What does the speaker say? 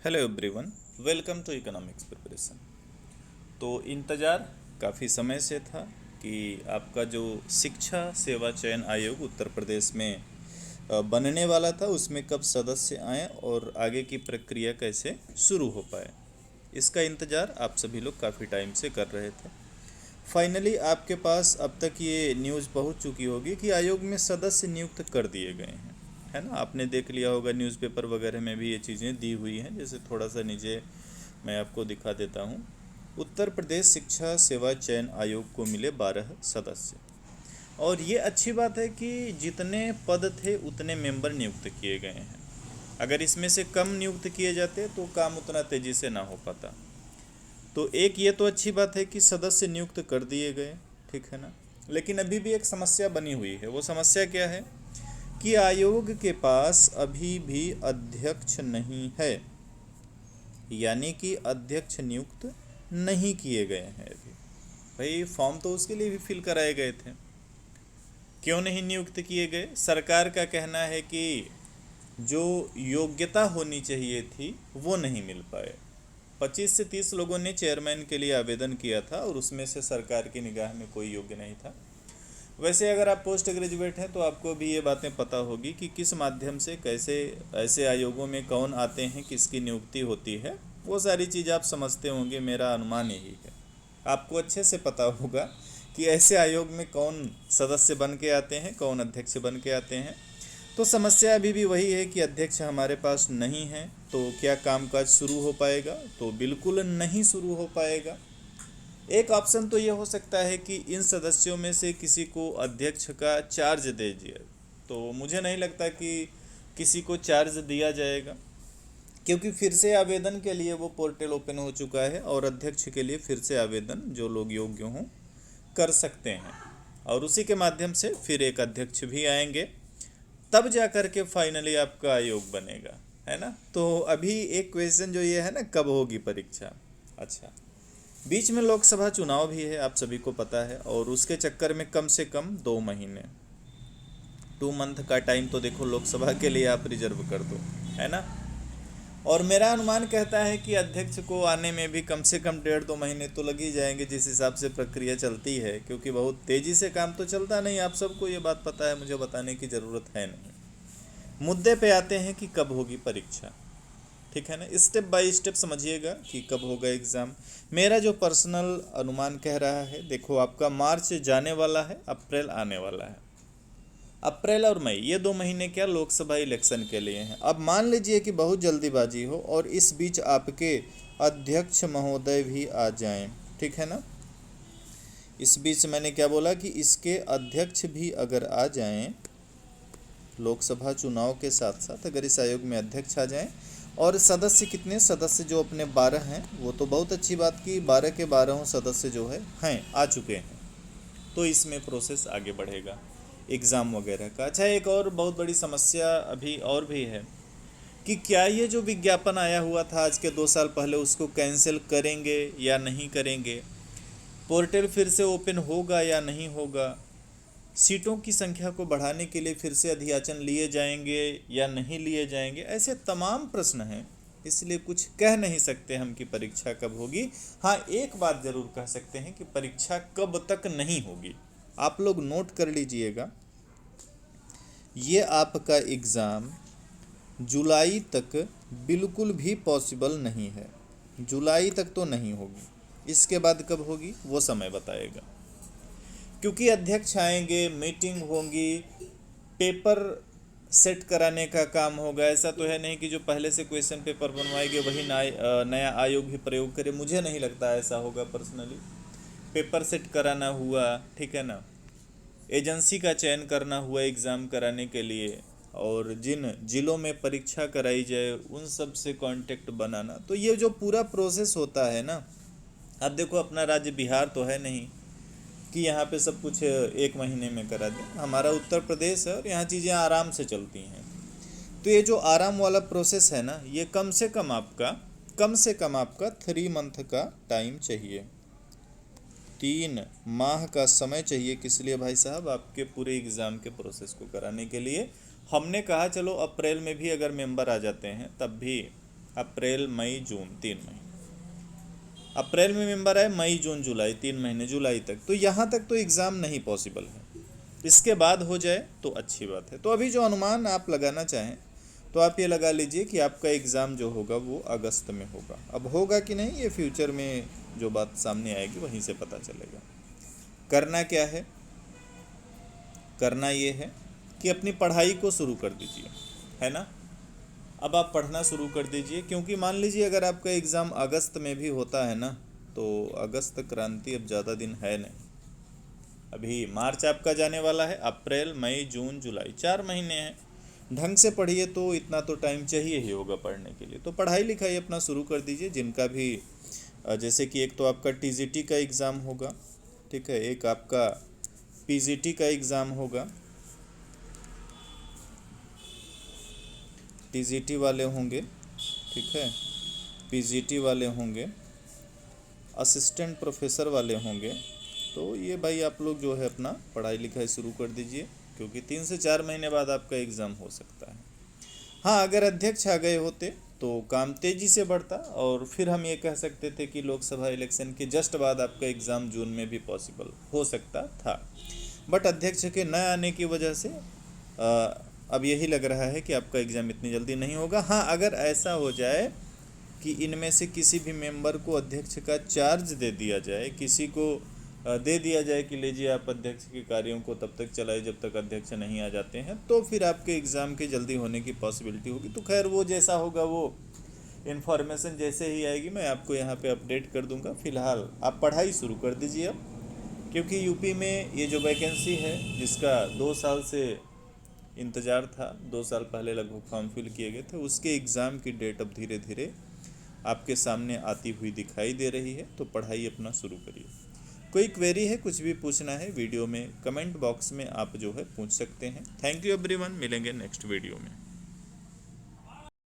Hello everyone, welcome to economics preparation. तो इंतज़ार काफ़ी समय से था कि आपका जो शिक्षा सेवा चयन आयोग उत्तर प्रदेश में बनने वाला था उसमें कब सदस्य आएँ और आगे की प्रक्रिया कैसे शुरू हो पाए। इसका इंतज़ार आप सभी लोग काफ़ी टाइम से कर रहे थे। फाइनली आपके पास अब तक ये न्यूज़ पहुंच चुकी होगी कि आयोग में सदस्य नियुक्त कर दिए गए हैं, है ना। आपने देख लिया होगा, न्यूज़पेपर वगैरह में भी ये चीज़ें दी हुई हैं। जैसे थोड़ा सा नीचे मैं आपको दिखा देता हूँ। उत्तर प्रदेश शिक्षा सेवा चयन आयोग को मिले 12 सदस्य। और ये अच्छी बात है कि जितने पद थे उतने मेंबर नियुक्त किए गए हैं। अगर इसमें से कम नियुक्त किए जाते तो काम उतना तेज़ी से ना हो पाता। तो एक ये तो अच्छी बात है कि सदस्य नियुक्त कर दिए गए, ठीक है ना। लेकिन अभी भी एक समस्या बनी हुई है। वो समस्या क्या है कि आयोग के पास अभी भी अध्यक्ष नहीं है, यानी कि अध्यक्ष नियुक्त नहीं किए गए हैं अभी। भाई फॉर्म तो उसके लिए भी फिल कराए गए थे, क्यों नहीं नियुक्त किए गए? सरकार का कहना है कि जो योग्यता होनी चाहिए थी वो नहीं मिल पाए। 25 से 30 लोगों ने चेयरमैन के लिए आवेदन किया था और उसमें से सरकार की निगाह में कोई योग्य नहीं था। वैसे अगर आप पोस्ट ग्रेजुएट हैं तो आपको भी ये बातें पता होगी कि किस माध्यम से कैसे ऐसे आयोगों में कौन आते हैं, किसकी नियुक्ति होती है। वो सारी चीज़ आप समझते होंगे, मेरा अनुमान यही है। आपको अच्छे से पता होगा कि ऐसे आयोग में कौन सदस्य बन के आते हैं, कौन अध्यक्ष बन के आते हैं। तो समस्या अभी भी वही है कि अध्यक्ष हमारे पास नहीं है। तो क्या कामकाज शुरू हो पाएगा? तो बिल्कुल नहीं शुरू हो पाएगा। एक ऑप्शन तो ये हो सकता है कि इन सदस्यों में से किसी को अध्यक्ष का चार्ज दे दिया। तो मुझे नहीं लगता कि किसी को चार्ज दिया जाएगा, क्योंकि फिर से आवेदन के लिए वो पोर्टल ओपन हो चुका है और अध्यक्ष के लिए फिर से आवेदन जो लोग योग्य हों कर सकते हैं। और उसी के माध्यम से फिर एक अध्यक्ष भी आएंगे, तब जा कर के फाइनली आपका आयोग बनेगा, है ना। तो अभी एक क्वेश्चन जो ये है ना, कब होगी परीक्षा। अच्छा, बीच में लोकसभा चुनाव भी है, आप सभी को पता है, और उसके चक्कर में कम से कम 2 महीने, 2 मंथ का टाइम तो देखो लोकसभा के लिए आप रिजर्व कर दो, है ना। और मेरा अनुमान कहता है कि अध्यक्ष को आने में भी कम से कम 1.5-2 महीने तो लग ही जाएंगे, जिस हिसाब से प्रक्रिया चलती है, क्योंकि बहुत तेज़ी से काम तो चलता नहीं। आप सबको ये बात पता है, मुझे बताने की ज़रूरत है नहीं। मुद्दे पे आते हैं कि कब होगी परीक्षा, ठीक है ना। स्टेप बाय स्टेप समझिएगा कि कब होगा एग्ज़ाम। मेरा जो पर्सनल अनुमान कह रहा है, देखो आपका मार्च जाने वाला है, अप्रैल आने वाला है। अप्रैल और मई ये 2 महीने क्या लोकसभा इलेक्शन के लिए हैं। अब मान लीजिए कि बहुत जल्दीबाजी हो और इस बीच आपके अध्यक्ष महोदय भी आ जाएं, ठीक है ना। इस बीच मैंने क्या बोला कि इसके अध्यक्ष भी अगर आ जाएं, लोकसभा चुनाव के साथ साथ अगर इस आयोग में अध्यक्ष आ जाएं, और सदस्य कितने सदस्य जो अपने 12 हैं, वो तो बहुत अच्छी बात की 12 के 12 सदस्य जो है हैं आ चुके हैं, तो इसमें प्रोसेस आगे बढ़ेगा एग्ज़ाम वगैरह का। अच्छा, एक और बहुत बड़ी समस्या अभी और भी है कि क्या ये जो विज्ञापन आया हुआ था आज के 2 साल पहले, उसको कैंसिल करेंगे या नहीं करेंगे? पोर्टल फिर से ओपन होगा या नहीं होगा? सीटों की संख्या को बढ़ाने के लिए फिर से अधियाचन लिए जाएंगे या नहीं लिए जाएंगे? ऐसे तमाम प्रश्न हैं, इसलिए कुछ कह नहीं सकते हम कि परीक्षा कब होगी। हाँ, एक बात ज़रूर कह सकते हैं कि परीक्षा कब तक नहीं होगी। आप लोग नोट कर लीजिएगा, ये आपका एग्ज़ाम जुलाई तक बिल्कुल भी पॉसिबल नहीं है। जुलाई तक तो नहीं होगी, इसके बाद कब होगी वो समय बताएगा, क्योंकि अध्यक्ष आएंगे, मीटिंग होंगी, पेपर सेट कराने का काम होगा। ऐसा तो है नहीं कि जो पहले से क्वेश्चन पेपर बनवाएंगे वही नया आयोग ही प्रयोग करे। मुझे नहीं लगता ऐसा होगा पर्सनली। पेपर सेट कराना हुआ, ठीक है ना, एजेंसी का चयन करना हुआ एग्ज़ाम कराने के लिए, और जिन जिलों में परीक्षा कराई जाए उन सब से कांटेक्ट बनाना, तो ये जो पूरा प्रोसेस होता है ना। अब देखो, अपना राज्य बिहार तो है नहीं कि यहाँ पे सब कुछ 1 महीने में करा दें। हमारा उत्तर प्रदेश है और यहाँ चीज़ें आराम से चलती हैं। तो ये जो आराम वाला प्रोसेस है ना, ये कम से कम आपका 3 मंथ का टाइम चाहिए, 3 माह का समय चाहिए। किस लिए भाई साहब? आपके पूरे एग्ज़ाम के प्रोसेस को कराने के लिए। हमने कहा चलो अप्रैल में भी अगर मेंबर आ जाते हैं तब भी अप्रैल मई जून 3 महीने, अप्रैल में मेंबर आए, मई जून जुलाई 3 महीने, जुलाई तक, तो यहाँ तक तो एग्ज़ाम नहीं पॉसिबल है। इसके बाद हो जाए तो अच्छी बात है। तो अभी जो अनुमान आप लगाना चाहें तो आप ये लगा लीजिए कि आपका एग्ज़ाम जो होगा वो अगस्त में होगा। अब होगा कि नहीं ये फ्यूचर में जो बात सामने आएगी वहीं से पता चलेगा। करना क्या है, करना ये है कि अपनी पढ़ाई को शुरू कर दीजिए, है ना। अब आप पढ़ना शुरू कर दीजिए, क्योंकि मान लीजिए अगर आपका एग्ज़ाम अगस्त में भी होता है ना, तो अगस्त क्रांति अब ज़्यादा दिन है नहीं। अभी मार्च आपका जाने वाला है, अप्रैल मई जून जुलाई 4 महीने हैं। ढंग से पढ़िए तो इतना तो टाइम चाहिए ही होगा पढ़ने के लिए। तो पढ़ाई लिखाई अपना शुरू कर दीजिए। जिनका भी जैसे कि एक तो आपका टीजीटी का एग्ज़ाम होगा, ठीक है, एक आपका पीजीटी का एग्ज़ाम होगा, टीजीटी वाले होंगे, ठीक है, पीजीटी वाले होंगे, असिस्टेंट प्रोफेसर वाले होंगे। तो ये भाई आप लोग जो है अपना पढ़ाई लिखाई शुरू कर दीजिए, क्योंकि 3 से 4 महीने बाद आपका एग्ज़ाम हो सकता है। हाँ, अगर अध्यक्ष आ गए होते तो काम तेज़ी से बढ़ता, और फिर हम ये कह सकते थे कि लोकसभा इलेक्शन के जस्ट बाद आपका एग्ज़ाम जून में भी पॉसिबल हो सकता था। बट अध्यक्ष के न आने की वजह से अब यही लग रहा है कि आपका एग्ज़ाम इतनी जल्दी नहीं होगा। हाँ, अगर ऐसा हो जाए कि इनमें से किसी भी मेंबर को अध्यक्ष का चार्ज दे दिया जाए, किसी को दे दिया जाए कि लीजिए आप अध्यक्ष के कार्यों को तब तक चलाए जब तक अध्यक्ष नहीं आ जाते हैं, तो फिर आपके एग्ज़ाम के जल्दी होने की पॉसिबिलिटी होगी। तो खैर वो जैसा होगा, वो इन्फॉर्मेशन जैसे ही आएगी मैं आपको यहाँ पे अपडेट कर दूँगा। फ़िलहाल आप पढ़ाई शुरू कर दीजिए अब, क्योंकि यूपी में ये जो वैकेंसी है जिसका 2 साल से इंतज़ार था, 2 साल पहले लगभग फॉर्म फिल किए गए थे, उसके एग्ज़ाम की डेट अब धीरे धीरे आपके सामने आती हुई दिखाई दे रही है। तो पढ़ाई अपना शुरू करिए। कोई क्वेरी है, कुछ भी पूछना है, वीडियो में कमेंट बॉक्स में आप जो है पूछ सकते हैं। थैंक यू एवरीवन, मिलेंगे नेक्स्ट वीडियो में।